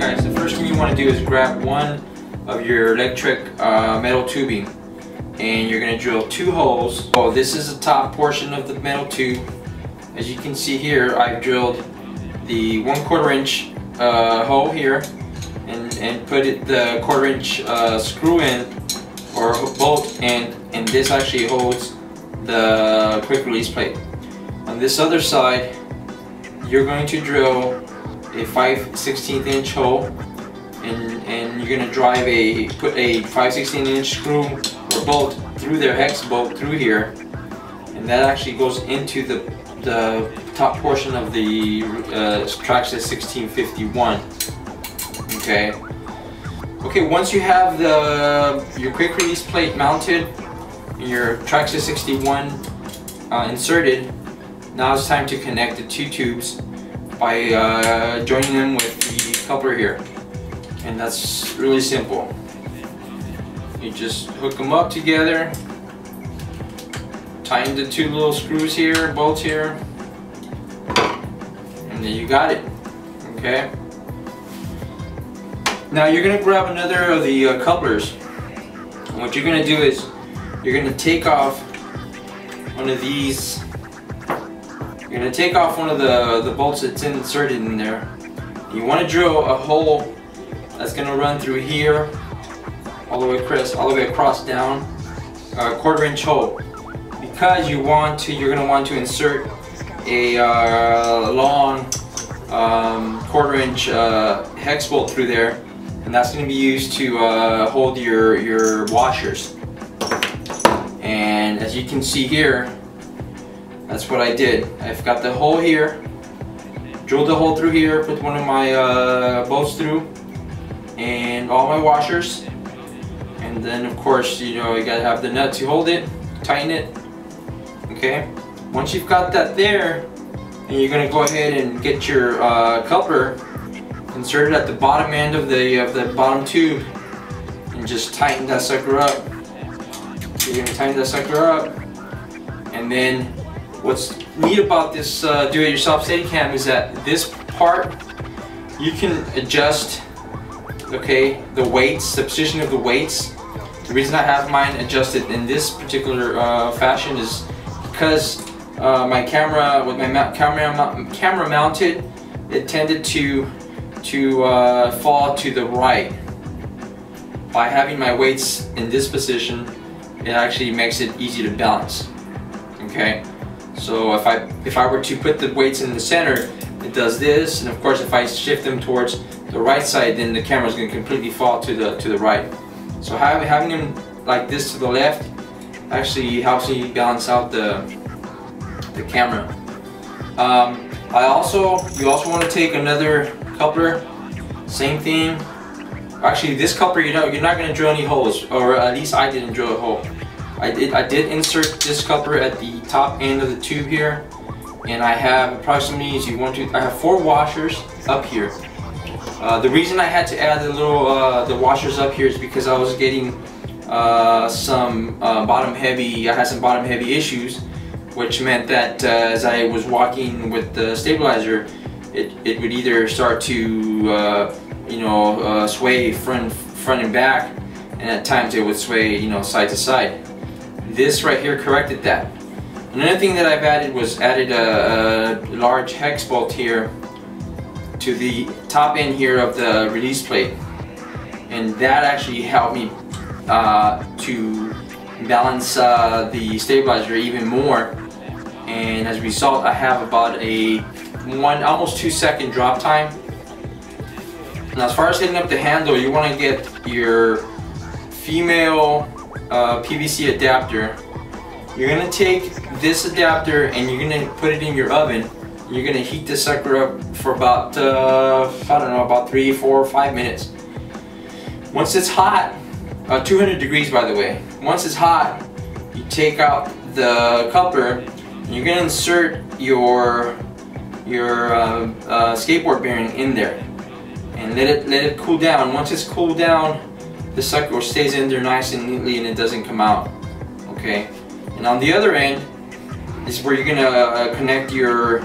guys, the first thing you want to do is grab one of your electric metal tubing, and you're going to drill 2 holes. Oh, this is the top portion of the metal tube. As you can see here, I've drilled the 1/4 inch hole here and put the 1/4 inch screw in or bolt, and this actually holds the quick release plate. On this other side, you're going to drill a 5/16 inch hole, and you're going to put a 5/16 inch screw or bolt through their hex bolt through here, and that actually goes into the top portion of the Traxxas 1651. Okay, once you have your quick release plate mounted, your Traxxas 61 inserted, now it's time to connect the 2 tubes by joining them with the coupler here. And that's really simple. You just hook them up together, tighten the 2 little screws here, bolts here, and then you got it. Okay. Now you're going to grab another of the couplers, and what you're going to do is you're going to take off one of these. You're going to take off one of the bolts that's inserted in there. You want to drill a hole that's going to run through here all the way across down, a 1/4 inch hole, because you're going to want to insert a long 1/4 inch hex bolt through there, and that's going to be used to hold your washers. And as you can see here, that's what I did. I've got the hole here, drilled the hole through here, put one of my bolts through, and all my washers. And then of course, you gotta have the nut to hold it, tighten it. Okay. Once you've got that there, and you're gonna go ahead and get your coupler inserted at the bottom end of the bottom tube, and just tighten that sucker up. So you're gonna tighten that sucker up, and then what's neat about this do-it-yourself Steadicam is that this part you can adjust, okay, the weights, the position of the weights. The reason I have mine adjusted in this particular fashion is because my camera, with my camera mounted, it tended to fall to the right. By having my weights in this position, it actually makes it easy to balance. Okay, so if I were to put the weights in the center, it does this, and of course if I shift them towards the right side, then the camera is going to completely fall to the right. So having them like this to the left actually helps me balance out the camera. You also want to take another coupler, same thing. Actually, this coupler, you're not going to drill any holes, or at least I didn't drill a hole. I did insert this coupler at the top end of the tube here, and I have approximately, I have 4 washers up here. The reason I had to add the washers up here is because I was getting some bottom heavy issues, which meant that as I was walking with the stabilizer, it would either start to sway front and back, and at times it would sway side to side. This right here corrected that. Another thing that I've added a large hex bolt here to the top end here of the release plate, and that actually helped me to balance the stabilizer even more, and as a result I have about a almost 2-second drop time. Now as far as hitting up the handle, you want to get your female PVC adapter. You're going to take this adapter and you're going to put it in your oven. You're going to heat this sucker up for about, I don't know, about 3, 4, 5 minutes. Once it's hot, 200 degrees by the way. Once it's hot, you take out the coupler and you're going to insert your skateboard bearing in there and let it cool down. Once it's cooled down, the sucker stays in there nice and neatly and it doesn't come out. Okay. And on the other end is where you're gonna connect your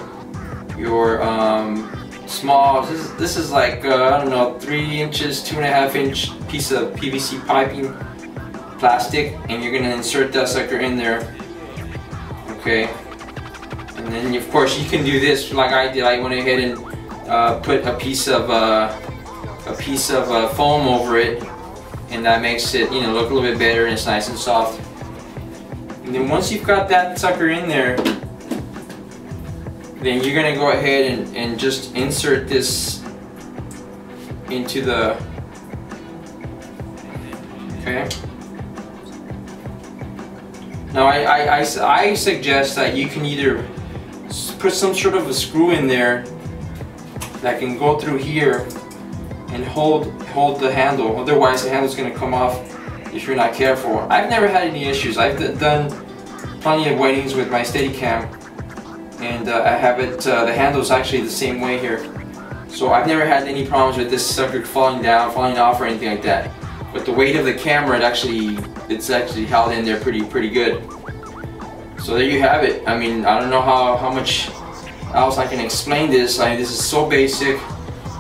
small. This is like I don't know, 3 inches, 2.5 inch piece of PVC piping plastic, and you're gonna insert that sucker in there. Okay, and then of course you can do this like I did. I went ahead and put a piece of foam over it, and that makes it, you know, look a little bit better, and it's nice and soft. And then once you've got that sucker in there, then you're gonna go ahead and just insert this into the, okay. Now I suggest that you can either put some sort of a screw in there that can go through here and hold the handle. Otherwise the handle's gonna come off if you're not careful. I've never had any issues. I've done plenty of weddings with my Steadicam, and I have it, the handle's actually the same way here. So I've never had any problems with this sucker falling down, falling off, or anything like that. But the weight of the camera, it's actually held in there pretty good. So there you have it. I mean, I don't know how much else I can explain this. I mean, this is so basic.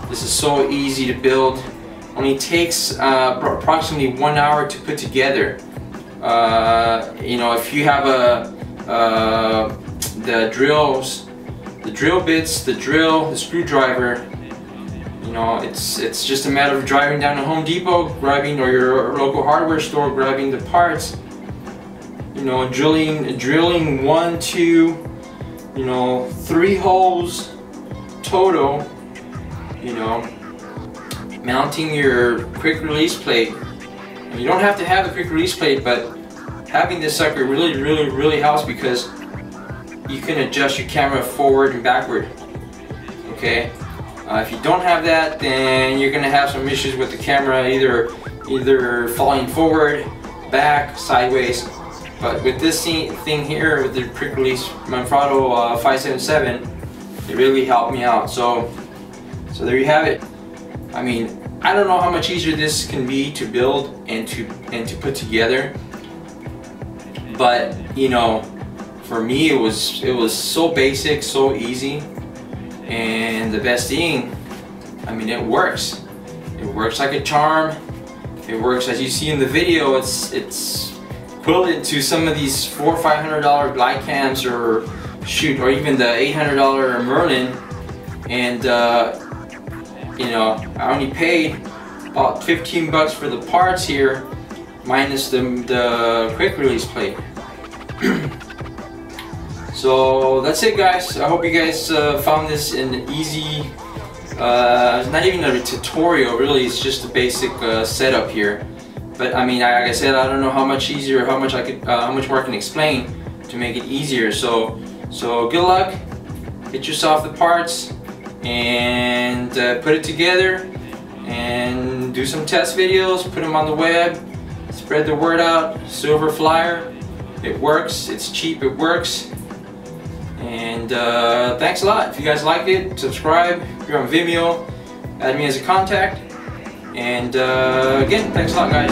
This is so easy to build. Only takes approximately 1 hour to put together. You know, if you have the drills, the drill bits, the drill, the screwdriver, you know, it's just a matter of driving down to Home Depot, grabbing, or your local hardware store, grabbing the parts. You know, drilling 1, 2, you know, 3 holes total. You know, mounting your quick release plate. And you don't have to have the quick release plate, but having this sucker really helps, because you can adjust your camera forward and backward. Okay, if you don't have that, then you're gonna have some issues with the camera, either falling forward, back, sideways. But with this thing here, with the quick release Manfrotto 577, it really helped me out. So there you have it. I mean, I don't know how much easier this can be to build and to put together, but you know, for me it was so basic, so easy, and the best thing, I mean, it works. It works like a charm. It works, as you see in the video. It's equivalent to some of these $400 or $500 glide cams, or even the $800 Merlin, and you know, I only paid about 15 bucks for the parts here, minus the quick release plate. So that's it, guys. I hope you guys found this an easy, not even a tutorial really, it's just a basic setup here. But I mean, like I said, I don't know how much easier, how much more I can explain to make it easier. So good luck, get yourself the parts, and put it together, and do some test videos, put them on the web, spread the word out. Silver Flyer, it works, it's cheap, it works. And thanks a lot. If you guys like it, subscribe. If you're on Vimeo, add me as a contact. And again, thanks a lot, guys.